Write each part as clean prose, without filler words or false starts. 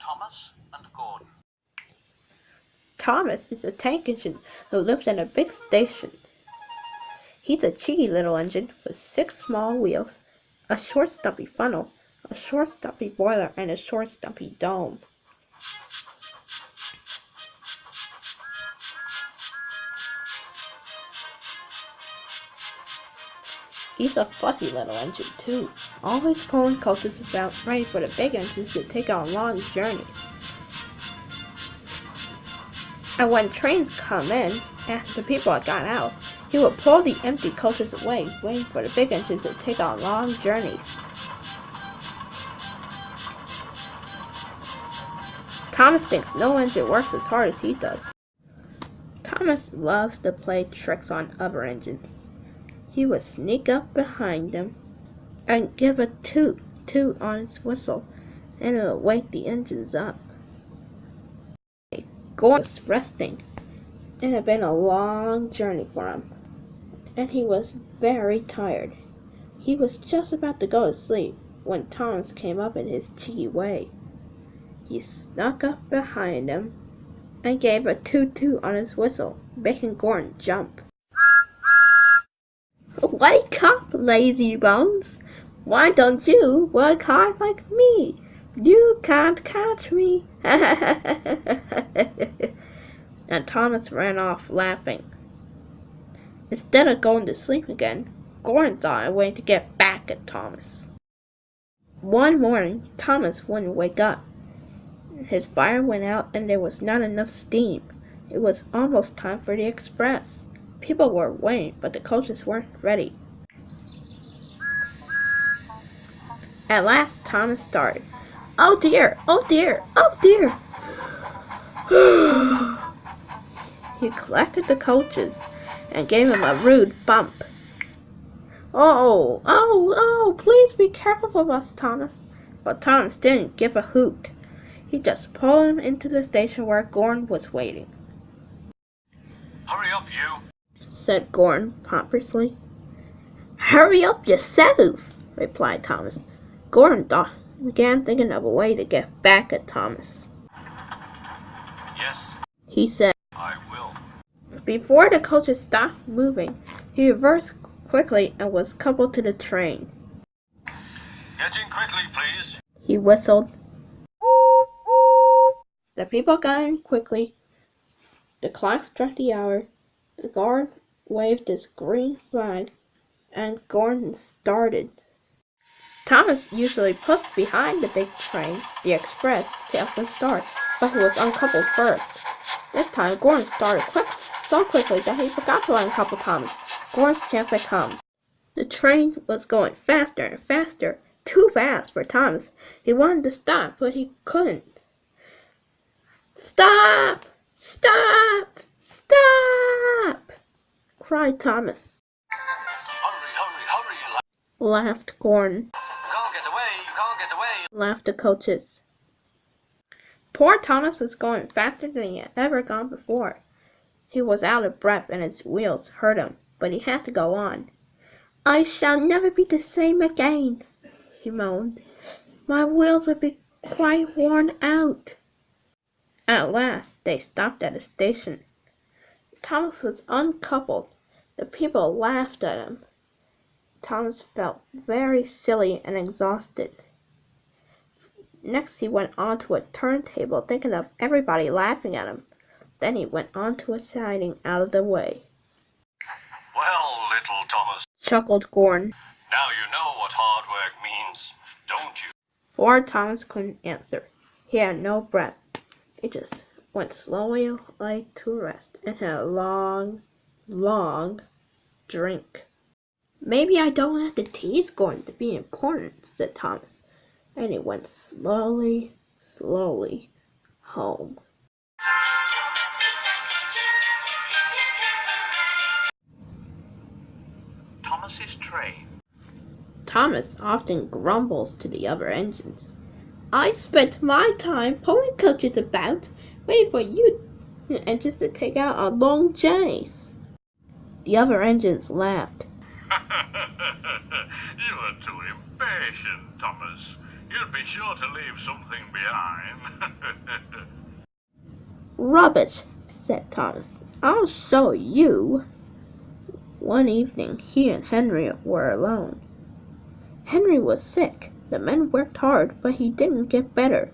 Thomas and Gordon. Thomas is a tank engine who lives in a big station. He's a cheeky little engine with 6 small wheels, a short stumpy funnel, a short stumpy boiler, and a short stumpy dome. He's a fussy little engine too, always pulling coaches about ready for the big engines to take on long journeys. And when trains come in and the people had got out, he would pull the empty coaches away, waiting for the big engines to take on long journeys. Thomas thinks no engine works as hard as he does. Thomas loves to play tricks on other engines. He would sneak up behind them and give a toot toot on his whistle, and it would wake the engines up. Gordon was resting. It had been a long journey for him, and he was very tired. He was just about to go to sleep when Thomas came up in his cheeky way. He snuck up behind him and gave a toot toot on his whistle, making Gordon jump. "Wake up, lazy bones! Why don't you work hard like me? You can't catch me!" And Thomas ran off laughing. Instead of going to sleep again, Gordon thought of a way to get back at Thomas. One morning, Thomas wouldn't wake up. His fire went out and there was not enough steam. It was almost time for the express. People were waiting, but the coaches weren't ready. At last, Thomas started. "Oh dear! Oh dear! Oh dear!" He collected the coaches and gave him a rude bump. Oh, please be careful of us, Thomas." But Thomas didn't give a hoot. He just pulled him into the station where Gordon was waiting. "Hurry up, you," said Gordon pompously. "Hurry up yourself," replied Thomas. Gordon began thinking of a way to get back at Thomas. "Yes," he said. "I will." Before the coaches stopped moving, he reversed quickly and was coupled to the train. "Get in quickly, please," he whistled. The people got in quickly. The clock struck the hour. The guard waved his green flag, and Gordon started. Thomas usually pushed behind the big train, the express, to help him start, but he was uncoupled first. This time, Gordon started so quickly that he forgot to uncouple Thomas. Gordon's chance had come. The train was going faster and faster, too fast for Thomas. He wanted to stop, but he couldn't. "Stop! Stop! Stop!" cried Thomas. Hurry, laughed Gordon. You can't get away, laughed the coaches. Poor Thomas was going faster than he had ever gone before. He was out of breath and his wheels hurt him, but he had to go on. "I shall never be the same again," he moaned. "My wheels will be quite worn out." At last they stopped at a station. Thomas was uncoupled. The people laughed at him. Thomas felt very silly and exhausted. Next he went on to a turntable, thinking of everybody laughing at him. Then he went on to a siding out of the way. "Well, little Thomas," chuckled Gordon. "now you know what hard work means, don't you?" Poor Thomas couldn't answer. He had no breath. He just went slowly like to rest and had a long, long drink. "Maybe I don't have to tease Gordon to be important," said Thomas. And he went slowly, slowly home. Thomas's train. Thomas often grumbles to the other engines. I spent my time pulling coaches about, waiting for you engines to take out on long journeys. The other engines laughed. You are too impatient, Thomas. You'll be sure to leave something behind. Rubbish, said Thomas. I'll show you. One evening, he and Henry were alone. Henry was sick. The men worked hard, but he didn't get better.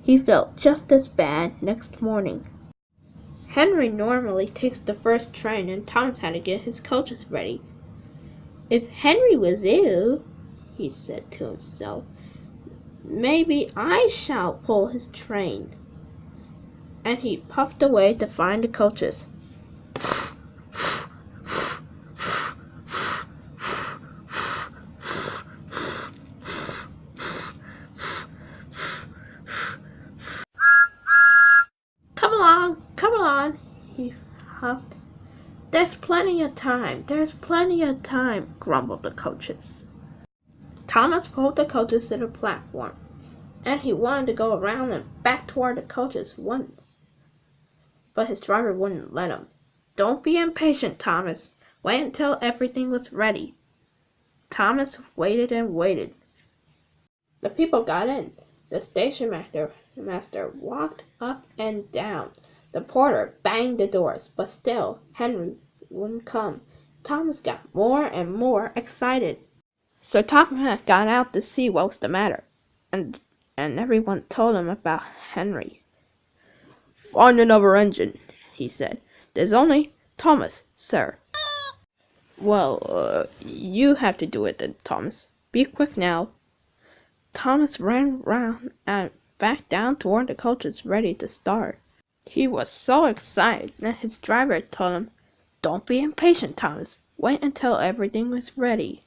He felt just as bad next morning. Henry normally takes the first train, and Thomas had to get his coaches ready. If Henry was ill, he said to himself, maybe I shall pull his train. And he puffed away to find the coaches. Come along, he huffed. There's plenty of time, grumbled the coaches. Thomas pulled the coaches to the platform, and he wanted to go around and back toward the coaches once. But his driver wouldn't let him. Don't be impatient, Thomas. Wait until everything was ready. Thomas waited and waited. The people got in. The station master walked up and down. The porter banged the doors, but still Henry wouldn't come. Thomas got more and more excited. So Thomas got out to see what was the matter, and everyone told him about Henry. Find another engine, he said. There's only Thomas, sir. Well, you have to do it then, Thomas. Be quick now. Thomas ran round and back down toward the coaches ready to start. He was so excited that his driver told him, Don't be impatient, Thomas. Wait until everything was ready.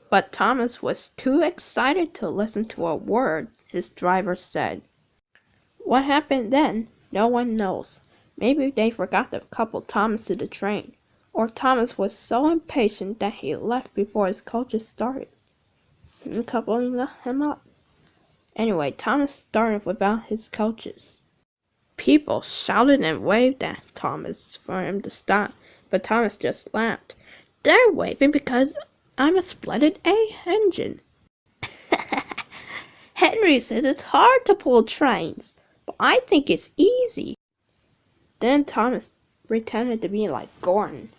But Thomas was too excited to listen to a word his driver said. What happened then, no one knows. Maybe they forgot to couple Thomas to the train, or Thomas was so impatient that he left before his coaches started, coupling him up. Anyway, Thomas started without his coaches. People shouted and waved at Thomas for him to stop, but Thomas just laughed. They're waving because I'm a splendid engine. Henry says it's hard to pull trains, but I think it's easy. Then Thomas pretended to be like Gordon.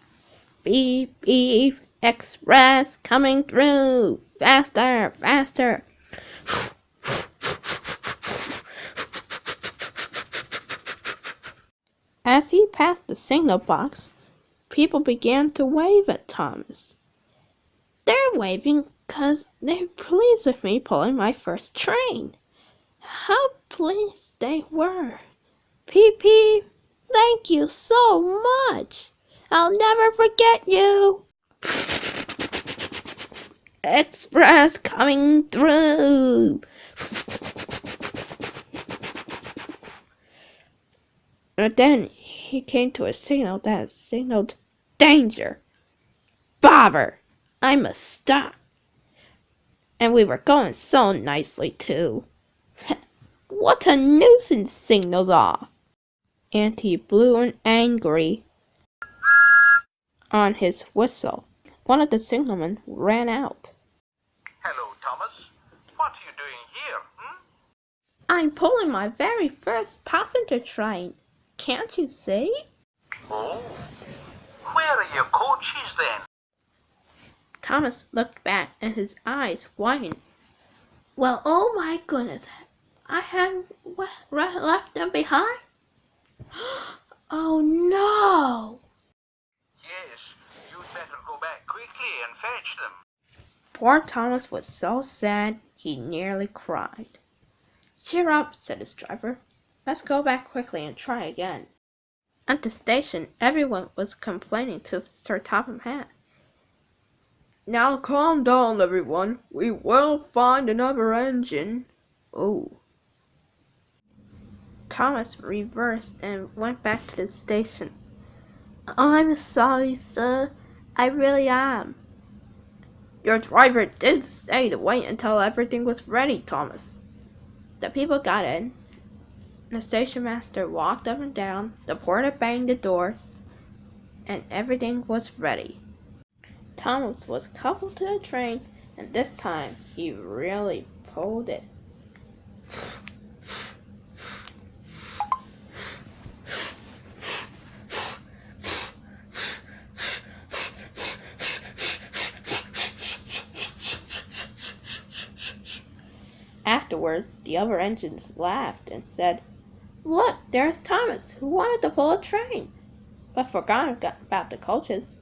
Beep, beep, express coming through. Faster, faster. As he passed the signal box, people began to wave at Thomas. They're waving 'cause they're pleased with me pulling my first train. How pleased they were. Peep, peep, thank you so much. I'll never forget you. Express coming through. And then he came to a signal that signaled danger. Bother! I must stop. And we were going so nicely, too. What a nuisance signals are! And he blew an angry on his whistle. One of the signalmen ran out. Hello, Thomas. What are you doing here, I'm pulling my very first passenger train. Can't you see? Oh, where are your coaches then? Thomas looked back and his eyes widened. Well, oh my goodness, I had left them behind? Oh no! Yes, you'd better go back quickly and fetch them. Poor Thomas was so sad he nearly cried. Cheer up, said his driver. Let's go back quickly and try again. At the station, everyone was complaining to Sir Topham Hatt. Now calm down, everyone. We will find another engine. Oh. Thomas reversed and went back to the station. I'm sorry, sir. I really am. Your driver did say to wait until everything was ready, Thomas. The people got in. The station master walked up and down. The porter banged the doors. And everything was ready. Thomas was coupled to the train, and this time he really pulled it. Afterwards, the other engines laughed and said, "Look, there's Thomas, who wanted to pull a train, but forgot about the coaches."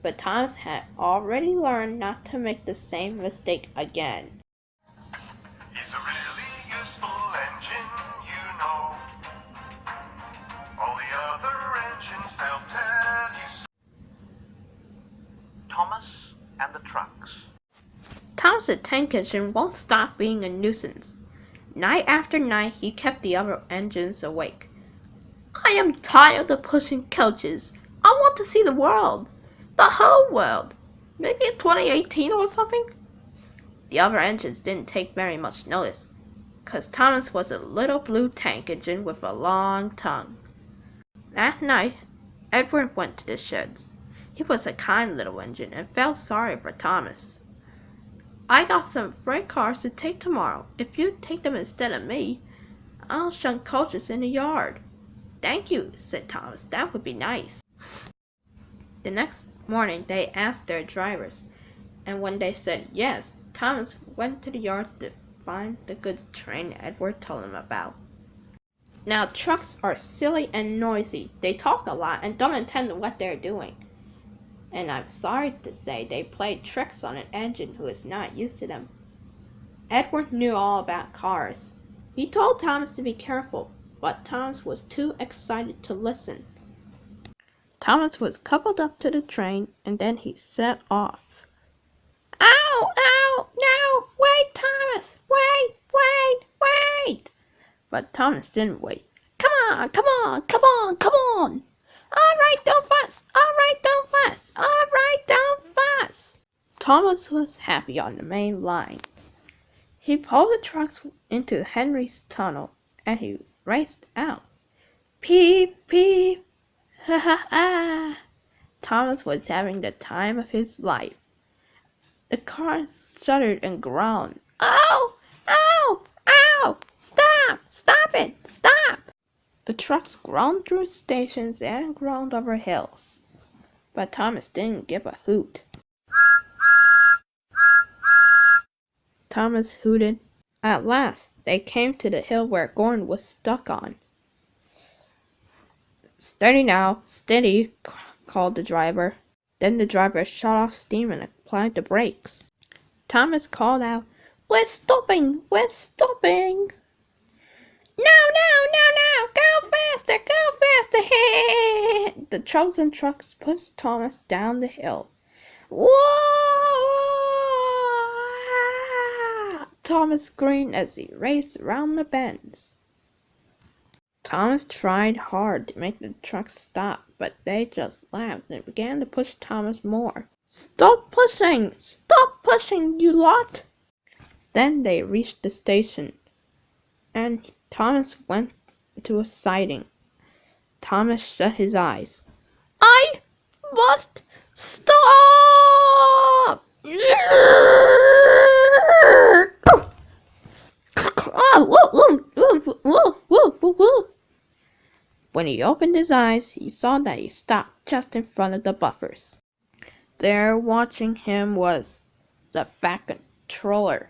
But Thomas had already learned not to make the same mistake again. He's a really useful engine, you know. All the other engines, they'll tell you so. Thomas and the trucks. Thomas the tank engine won't stop being a nuisance. Night after night, he kept the other engines awake. "I am tired of pushing coaches. I want to see the world. The whole world. Maybe in 2018 or something." The other engines didn't take very much notice, 'cause Thomas was a little blue tank engine with a long tongue. That night, Edward went to the sheds. He was a kind little engine and felt sorry for Thomas. "I got some freight cars to take tomorrow. If you take them instead of me, I'll shunt coaches in the yard." "Thank you," said Thomas. "That would be nice." The next morning they asked their drivers, and when they said yes, Thomas went to the yard to find the goods train Edward told him about. Now trucks are silly and noisy. They talk a lot and don't attend to what they're doing. And I'm sorry to say they played tricks on an engine who is not used to them. Edward knew all about cars. He told Thomas to be careful, but Thomas was too excited to listen. Thomas was coupled up to the train, and then he set off. "Ow! Ow! No! Wait, Thomas! Wait! But Thomas didn't wait. Come on! All right, don't fuss! Thomas was happy on the main line. He pulled the trucks into Henry's tunnel, and he raced out. Peep, peep! Ha ha ha! Thomas was having the time of his life. The cars shuddered and groaned. "Oh! Stop it! Stop!" The trucks groaned through stations and groaned over hills. But Thomas didn't give a hoot. Thomas hooted. At last, they came to the hill where Gordon was stuck on. "Steady now, steady," called the driver. Then the driver shut off steam and applied the brakes. Thomas called out, We're stopping! No, go faster! The chosen trucks pushed Thomas down the hill. Whoa! Thomas screamed as he raced around the bends. Thomas tried hard to make the trucks stop, but they just laughed and began to push Thomas more. Stop pushing, you lot! Then they reached the station, and Thomas went to a siding. Thomas shut his eyes. I must stop! When he opened his eyes, he saw that he stopped just in front of the buffers. There watching him was the fat controller.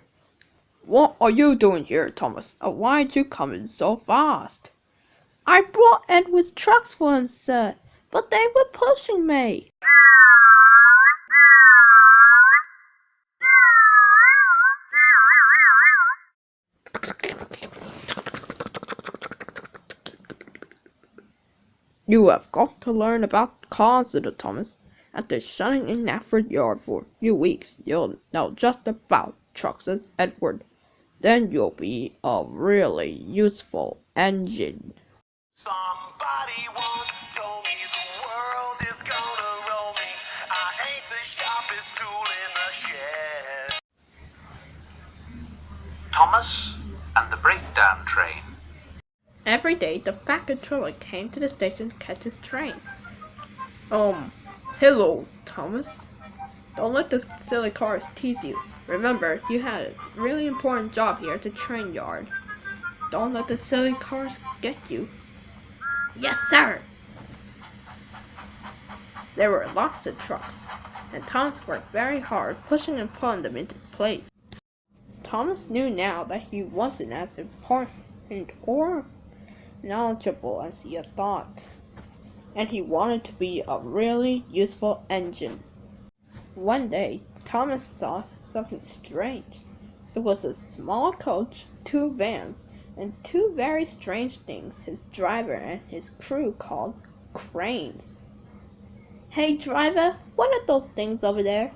What are you doing here, Thomas? Why'd you come in so fast? I brought Edward's trucks for him, sir, but they were pushing me. You have got to learn about cars, little Thomas. After shunting in Nafford Yard for a few weeks, you'll know just about trucks, says Edward. Then you'll be a really useful engine. Somebody once told me the world is gonna roll me. I ain't the sharpest tool in the shed. Thomas and the Breakdown Train. Every day, the fat controller came to the station to catch his train. Hello, Thomas. Don't let the silly cars tease you. Remember, you had a really important job here at the train yard. Don't let the silly cars get you. Yes, sir! There were lots of trucks, and Thomas worked very hard, pushing and pulling them into place. Thomas knew now that he wasn't as important or knowledgeable as he had thought, and he wanted to be a really useful engine. One day, Thomas saw something strange. It was a small coach, 2 vans, and 2 very strange things his driver and his crew called cranes. Hey driver, what are those things over there?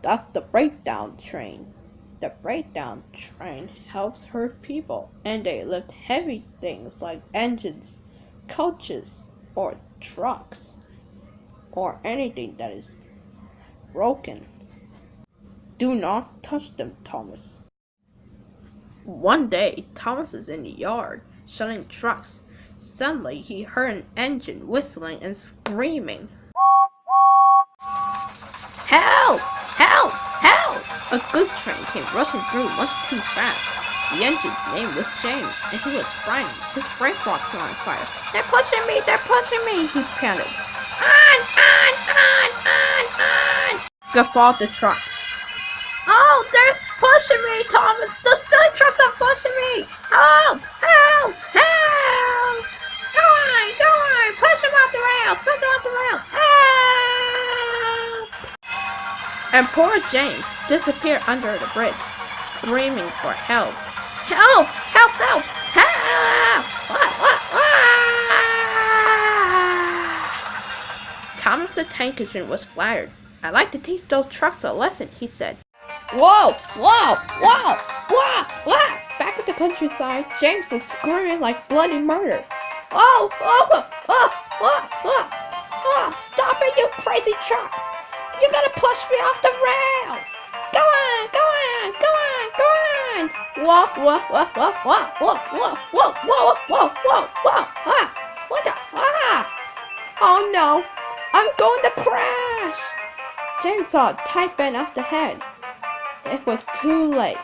That's the breakdown train. The breakdown train helps hurt people, and they lift heavy things like engines, coaches, or trucks, or anything that is broken. Do not touch them, Thomas. One day, Thomas is in the yard, shunning trucks. Suddenly, he heard an engine whistling and screaming. Help! Help! Help! A goods train came rushing through much too fast. The engine's name was James, and he was frightened. His brake box was on fire. They're pushing me! They're pushing me! He panted. On! Guffawed the trucks. Oh, they're pushing me, Thomas! The silly trucks are pushing me! Help! Help! Help! Go on! Push them off the rails! Push them off the rails! Help! And poor James disappeared under the bridge, screaming for help. Help! Help! Help! Help! Thomas the tank engine was flattered. I'd like to teach those trucks a lesson, he said. Whoa! Whoa! Whoa! Whoa! Whoa! Back at the countryside, James was screaming like bloody murder. Oh! Oh! Oh! Oh! Oh! Oh! Stop it, you crazy trucks! You're gonna push me off the rails! Go on! Go on! Go on! Go on! Whoa! Whoa! Whoa! Whoa! Whoa! Whoa! Whoa! Whoa! Whoa! Whoa! Whoa! Whoa! Ah! What the? Ah! Oh no! I'm going to crash! James saw a tight bend up the head. It was too late.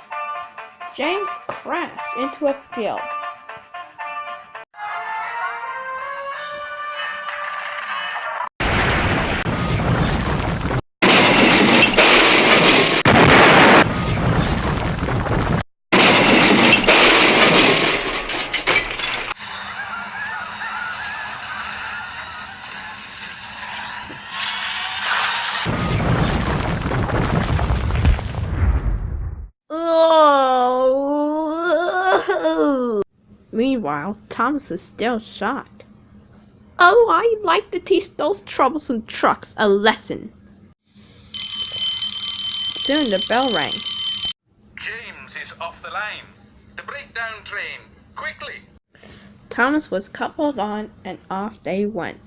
James crashed into a field. Meanwhile, Thomas is still shocked. Oh, I'd like to teach those troublesome trucks a lesson. Soon the bell rang. James is off the line. The breakdown train. Quickly! Thomas was coupled on and off they went.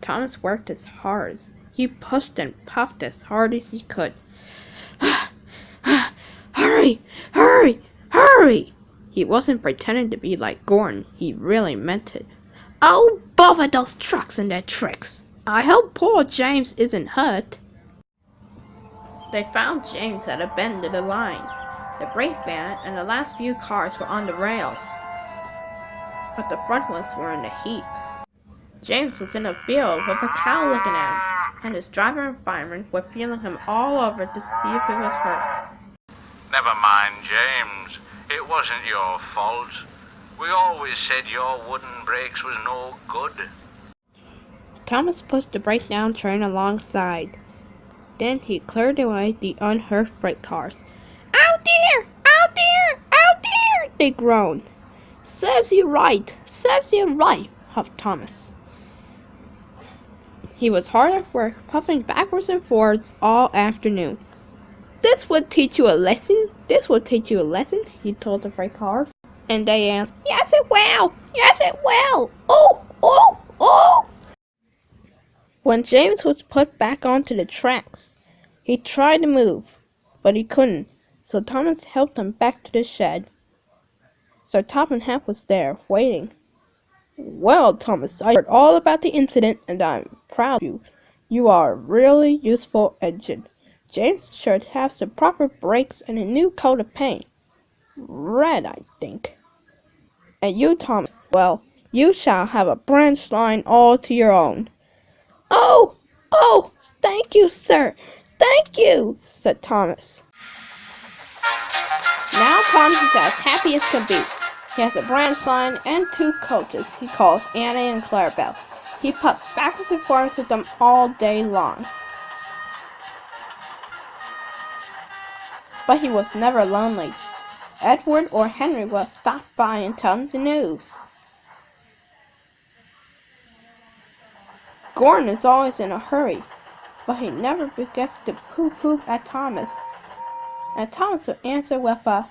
Thomas worked as hard as he pushed and puffed as hard as he could. Hurry! Hurry! Hurry! He wasn't pretending to be like Gordon, he really meant it. Oh, bother those trucks and their tricks! I hope poor James isn't hurt. They found James at a bend in the line. The brake van and the last few cars were on the rails, but the front ones were in a heap. James was in a field with a cow looking at him, and his driver and fireman were feeling him all over to see if he was hurt. Never mind, James. It wasn't your fault. We always said your wooden brakes was no good. Thomas pushed the breakdown train alongside. Then he cleared away the unhurt freight cars. Out there! Out there! Out there! They groaned. Serves you right! Serves you right! Huffed Thomas. He was hard at work, puffing backwards and forwards all afternoon. this will teach you a lesson. This will teach you a lesson, he told the freight cars. And they answered, yes it will! Yes it will! Oh! Oh! Oh! When James was put back onto the tracks, he tried to move, but he couldn't, so Thomas helped him back to the shed. Sir Topham-Hatt was there, waiting. Well, Thomas, I heard all about the incident, and I'm proud of you. You are a really useful engine. James should have some proper brakes and a new coat of paint. Red, I think. And you, Thomas, well, you shall have a branch line all to your own. Oh! Oh! Thank you, sir! Thank you! Said Thomas. Now Thomas is as happy as can be. He has a branch line and 2 coaches he calls Anna and Clarabelle. He puffs backwards and forwards with them all day long. But he was never lonely. Edward or Henry will stop by and tell him the news. Gordon is always in a hurry, but he never forgets to pooh-pooh at Thomas. And Thomas will answer with a